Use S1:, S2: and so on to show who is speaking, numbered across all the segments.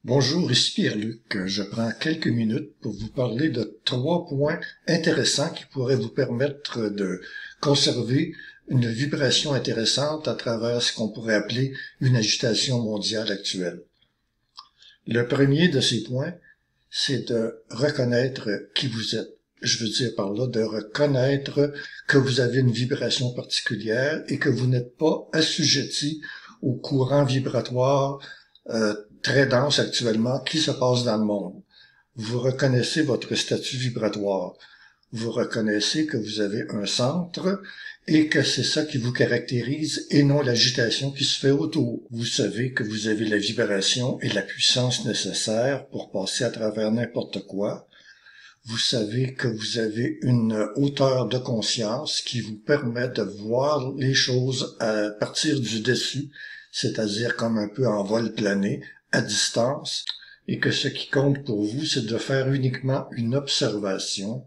S1: Bonjour, ici Pierre-Luc. Je prends quelques minutes pour vous parler de 3 points intéressants qui pourraient vous permettre de conserver une vibration intéressante à travers ce qu'on pourrait appeler une agitation mondiale actuelle. Le premier de ces points, c'est de reconnaître qui vous êtes. Je veux dire par là de reconnaître que vous avez une vibration particulière et que vous n'êtes pas assujetti au courant vibratoire très dense actuellement qui se passe dans le monde. Vous reconnaissez votre statut vibratoire. Vous reconnaissez que vous avez un centre et que c'est ça qui vous caractérise et non l'agitation qui se fait autour. Vous savez que vous avez la vibration et la puissance nécessaires pour passer à travers n'importe quoi. Vous savez que vous avez une hauteur de conscience qui vous permet de voir les choses à partir du dessus, c'est-à-dire comme un peu en vol plané, à distance, et que ce qui compte pour vous, c'est de faire uniquement une observation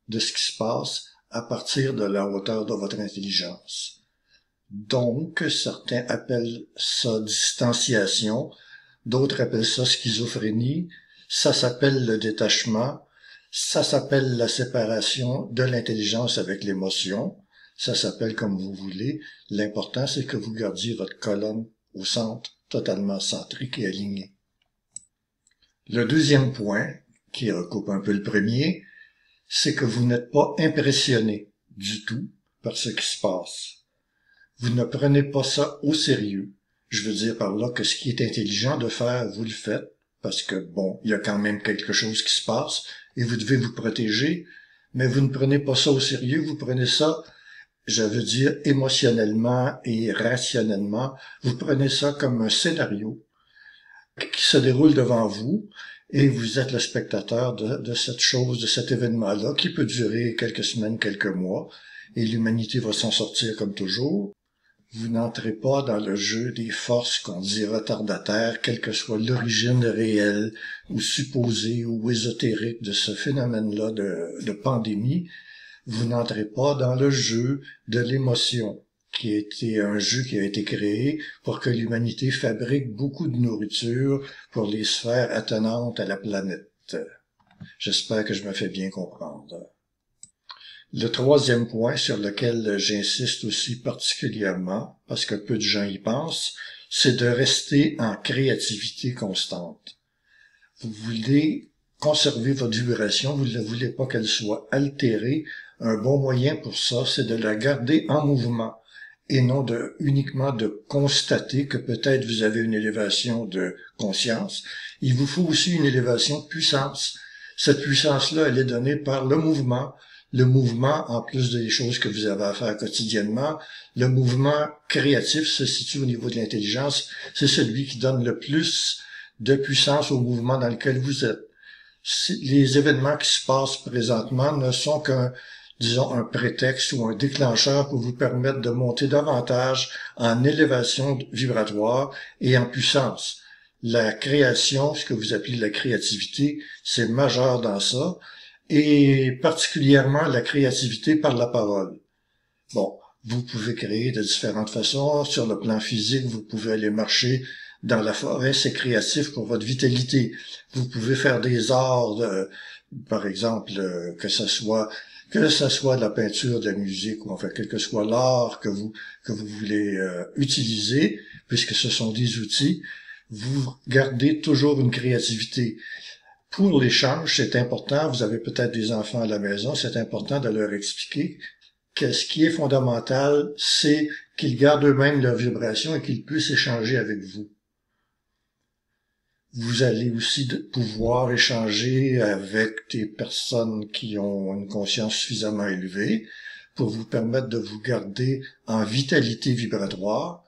S1: de ce qui se passe à partir de la hauteur de votre intelligence. Donc, certains appellent ça distanciation, d'autres appellent ça schizophrénie, ça s'appelle le détachement, ça s'appelle la séparation de l'intelligence avec l'émotion, ça s'appelle comme vous voulez. L'important, c'est que vous gardiez votre colonne au centre, totalement centrique et aligné. Le deuxième point, qui recoupe un peu le premier, c'est que vous n'êtes pas impressionné du tout par ce qui se passe. Vous ne prenez pas ça au sérieux. Je veux dire par là que ce qui est intelligent de faire, vous le faites, parce que, bon, il y a quand même quelque chose qui se passe, et vous devez vous protéger, mais vous ne prenez pas ça au sérieux, vous prenez ça, je veux dire, émotionnellement et rationnellement, vous prenez ça comme un scénario qui se déroule devant vous, et vous êtes le spectateur de cette chose, de cet événement-là, qui peut durer quelques semaines, quelques mois, et l'humanité va s'en sortir comme toujours. Vous n'entrez pas dans le jeu des forces qu'on dit retardataires, quelle que soit l'origine réelle ou supposée ou ésotérique de ce phénomène-là de pandémie. Vous n'entrez pas dans le jeu de l'émotion, qui a été un jeu qui a été créé pour que l'humanité fabrique beaucoup de nourriture pour les sphères attenantes à la planète. J'espère que je me fais bien comprendre. Le troisième point sur lequel j'insiste aussi particulièrement, parce que peu de gens y pensent, c'est de rester en créativité constante. Vous voulez conserver votre vibration, vous ne voulez pas qu'elle soit altérée. Un bon moyen pour ça, c'est de la garder en mouvement et non uniquement de constater que peut-être vous avez une élévation de conscience. Il vous faut aussi une élévation de puissance. Cette puissance-là, elle est donnée par le mouvement. Le mouvement, en plus des choses que vous avez à faire quotidiennement, le mouvement créatif se situe au niveau de l'intelligence. C'est celui qui donne le plus de puissance au mouvement dans lequel vous êtes. Les événements qui se passent présentement ne sont qu'un prétexte ou un déclencheur pour vous permettre de monter davantage en élévation vibratoire et en puissance. La création, ce que vous appelez la créativité, c'est majeur dans ça. Et particulièrement la créativité par la parole. Bon, vous pouvez créer de différentes façons. Sur le plan physique, vous pouvez aller marcher dans la forêt, c'est créatif pour votre vitalité. Vous pouvez faire des arts, par exemple, que ce soit de la peinture, de la musique, ou enfin, quel que soit l'art que vous voulez utiliser, puisque ce sont des outils, vous gardez toujours une créativité. Pour l'échange, c'est important, vous avez peut-être des enfants à la maison, c'est important de leur expliquer que ce qui est fondamental, c'est qu'ils gardent eux-mêmes leur vibration et qu'ils puissent échanger avec vous. Vous allez aussi pouvoir échanger avec des personnes qui ont une conscience suffisamment élevée pour vous permettre de vous garder en vitalité vibratoire.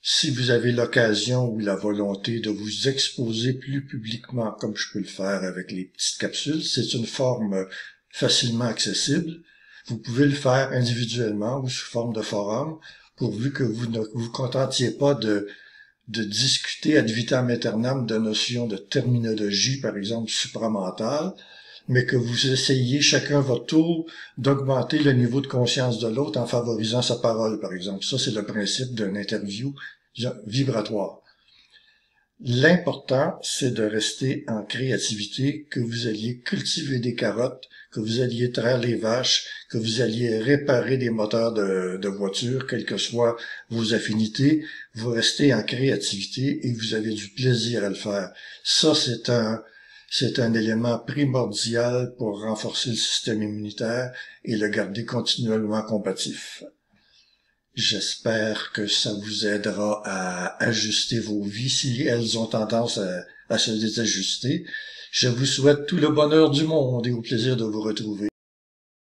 S1: Si vous avez l'occasion ou la volonté de vous exposer plus publiquement, comme je peux le faire avec les petites capsules, c'est une forme facilement accessible. Vous pouvez le faire individuellement ou sous forme de forum, pourvu que vous ne vous contentiez pas de discuter ad vitam aeternam de notions de terminologie, par exemple supramentale, mais que vous essayiez chacun votre tour d'augmenter le niveau de conscience de l'autre en favorisant sa parole, par exemple. Ça, c'est le principe d'une interview vibratoire. L'important, c'est de rester en créativité, que vous alliez cultiver des carottes, que vous alliez traire les vaches, que vous alliez réparer des moteurs de voitures, quelles que soient vos affinités. Vous restez en créativité et vous avez du plaisir à le faire. Ça, c'est un élément primordial pour renforcer le système immunitaire et le garder continuellement combatif. J'espère que ça vous aidera à ajuster vos vies si elles ont tendance à se désajuster. Je vous souhaite tout le bonheur du monde et au plaisir de vous retrouver.